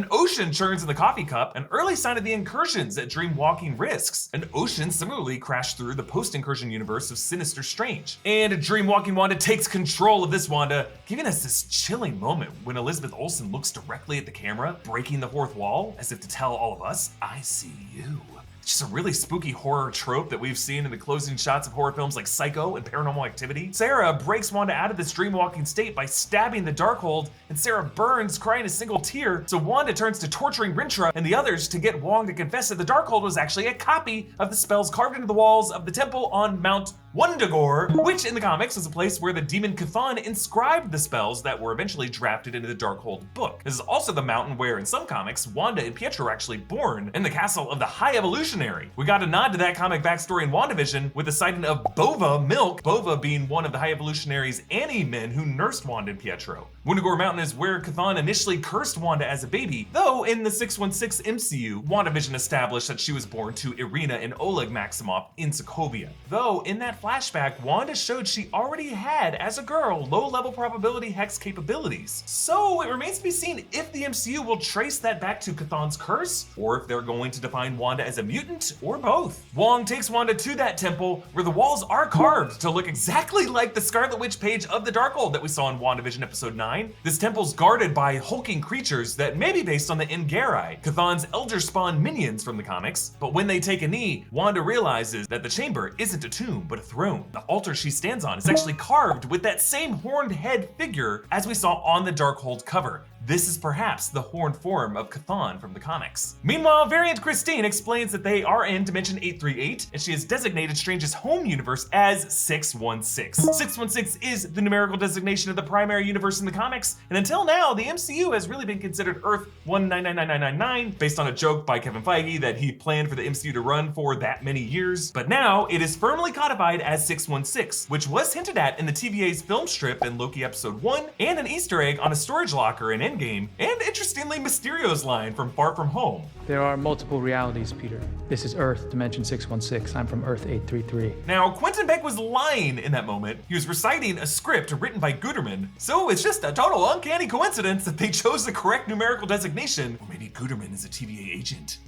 An ocean churns in the coffee cup, an early sign of the incursions that Dreamwalking risks. An ocean similarly crashed through the post-incursion universe of Sinister Strange. And Dreamwalking Wanda takes control of this Wanda, giving us this chilling moment when Elizabeth Olsen looks directly at the camera, breaking the fourth wall, as if to tell all of us, I see you. It's just a really spooky horror trope that we've seen in the closing shots of horror films like Psycho and Paranormal Activity. Sarah breaks Wanda out of this dreamwalking state by stabbing the Darkhold, and Sarah burns, crying a single tear, so Wanda turns to torturing Rintrah and the others to get Wong to confess that the Darkhold was actually a copy of the spells carved into the walls of the temple on Mount Wundagore, which in the comics was a place where the demon Chthon inscribed the spells that were eventually drafted into the Darkhold book. This is also the mountain where, in some comics, Wanda and Pietro were actually born, in the castle of the High Evolutionary. We got a nod to that comic backstory in WandaVision with the sighting of Bova Milk, Bova being one of the High Evolutionary's Annie-men who nursed Wanda and Pietro. Wundagore Mountain is where Chthon initially cursed Wanda as a baby, though in the 616 MCU, WandaVision established that she was born to Irina and Oleg Maximoff in Sokovia. Though in that flashback, Wanda showed she already had, as a girl, low-level probability hex capabilities. So it remains to be seen if the MCU will trace that back to Chthon's curse, or if they're going to define Wanda as a mutant, or both. Wong takes Wanda to that temple where the walls are carved to look exactly like the Scarlet Witch page of the Darkhold that we saw in WandaVision episode 9. This temple's guarded by hulking creatures that may be based on the N'Garai, Chthon's Elder Spawn minions from the comics, but when they take a knee, Wanda realizes that the chamber isn't a tomb, but a throne. The altar she stands on is actually carved with that same horned head figure as we saw on the Darkhold cover. This is perhaps the horned form of Chthon from the comics. Meanwhile, Variant Christine explains that they are in Dimension 838, and she has designated Strange's home universe as 616. 616 is the numerical designation of the primary universe in the comics, and until now, the MCU has really been considered Earth 19999999, based on a joke by Kevin Feige that he planned for the MCU to run for that many years. But now, it is firmly codified as 616, which was hinted at in the TVA's film strip in Loki Episode 1, and an Easter egg on a storage locker in Endgame, and interestingly, Mysterio's line from Far From Home. There are multiple realities, Peter. This is Earth, Dimension 616. I'm from Earth 833. Now, Quentin Beck was lying in that moment. He was reciting a script written by Guterman, so it's just a total uncanny coincidence that they chose the correct numerical designation. Or maybe Guterman is a TVA agent.